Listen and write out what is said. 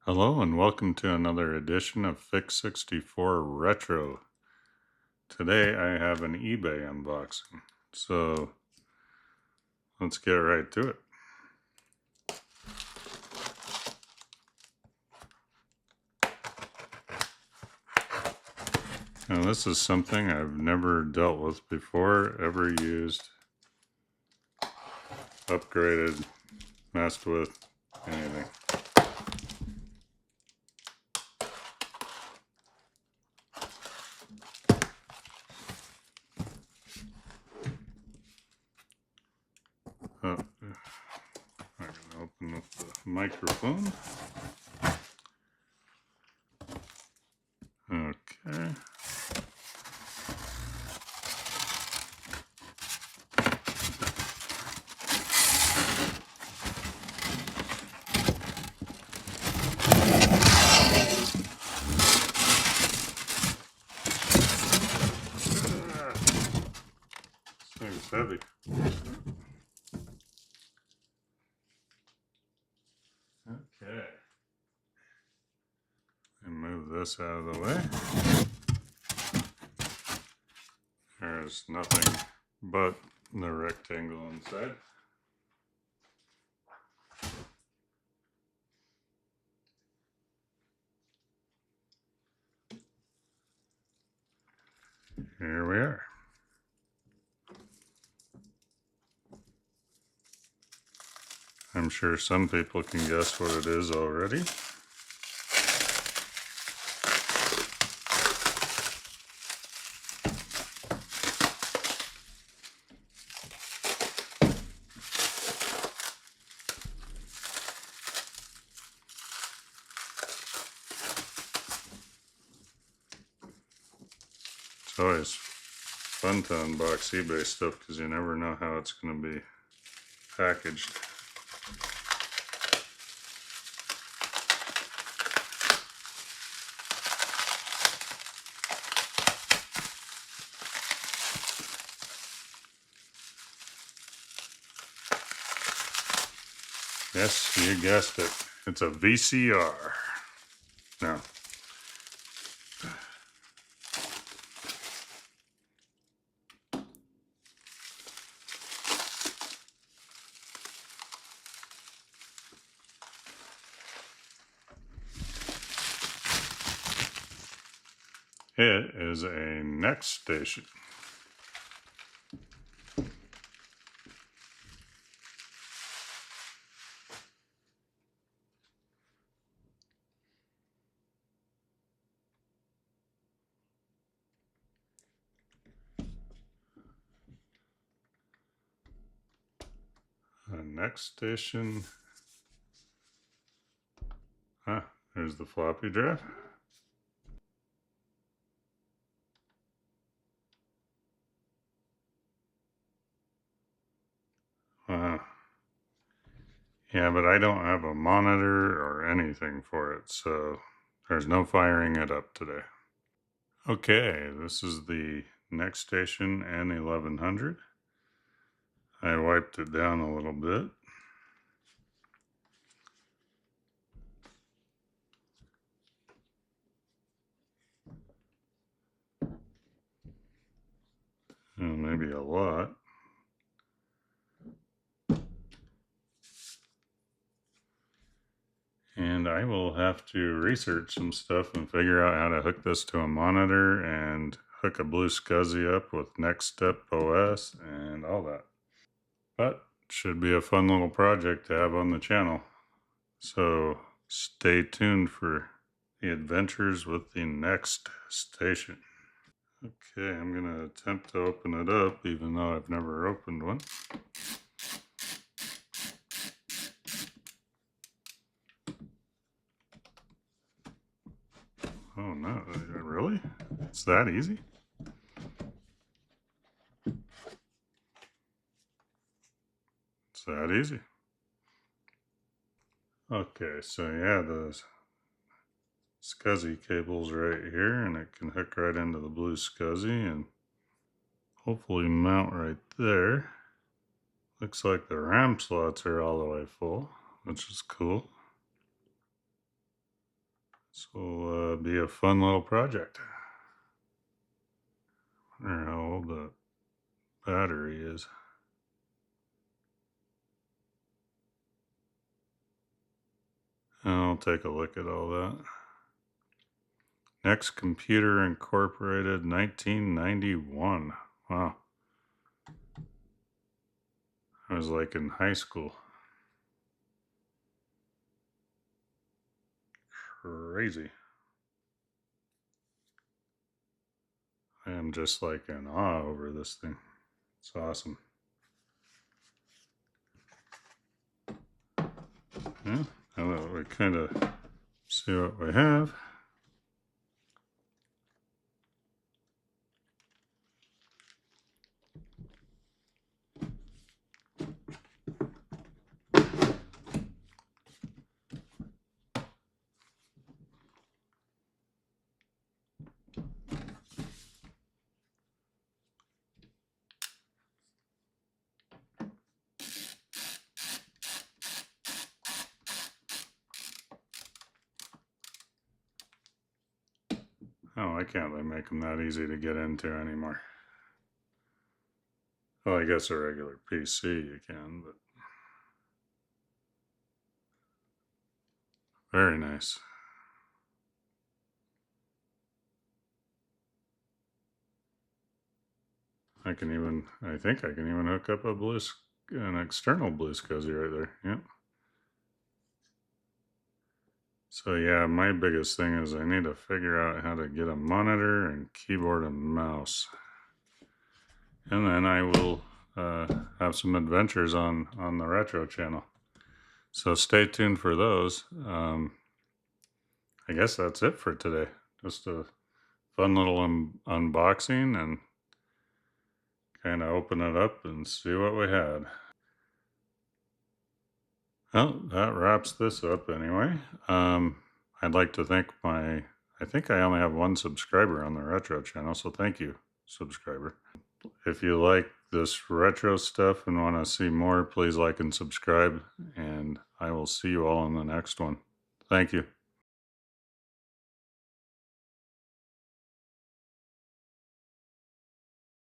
Hello and welcome to another edition of Fix64 Retro. Today I have an eBay unboxing, so let's get right to it. Now this is something I've never dealt with before, ever used, upgraded, messed with, anything. Oh, I can open with the microphone. Okay. This thing's heavy. Okay. And move this out of the way. There's nothing but the rectangle inside. Here we are. I'm sure some people can guess what it is already. It's always fun to unbox eBay stuff because you never know how it's going to be packaged. Yes, you guessed it. It's a VCR. No. It is a NextStation. A NextStation. Ah, there's the floppy drive. Wow. Yeah, but I don't have a monitor or anything for it, so there's no firing it up today. Okay, this is the NextStation N1100. I wiped it down a little bit. Maybe a lot. And I will have to research some stuff and figure out how to hook this to a monitor and hook a blue SCSI up with NextStep OS and all that. But should be a fun little project to have on the channel. So stay tuned for the adventures with the NextStation. Okay, I'm going to attempt to open it up even though I've never opened one. Oh no, really? It's that easy? It's that easy. Okay, so yeah, the SCSI cable's right here and it can hook right into the blue SCSI and hopefully mount right there. Looks like the RAM slots are all the way full, which is cool. This will be a fun little project. I wonder how old the battery is. I'll take a look at all that. NeXt Computer Incorporated, 1991. Wow. I was like in high school. Crazy. I am just like in awe over this thing. It's awesome. Yeah, now that we kind of see what we have. Oh, why can't they make them that easy to get into anymore? Well, I guess a regular PC you can, but very nice. I think I can even hook up an external blue SCSI right there. Yep. So yeah, my biggest thing is I need to figure out how to get a monitor and keyboard and mouse. And then I will have some adventures on the retro channel. So stay tuned for those. I guess that's it for today. Just a fun little unboxing and kind of open it up and see what we had. Well, that wraps this up anyway. I'd like to thank I think I only have one subscriber on the retro channel, so thank you, subscriber. If you like this retro stuff and want to see more, please like and subscribe, and I will see you all in the next one. Thank you.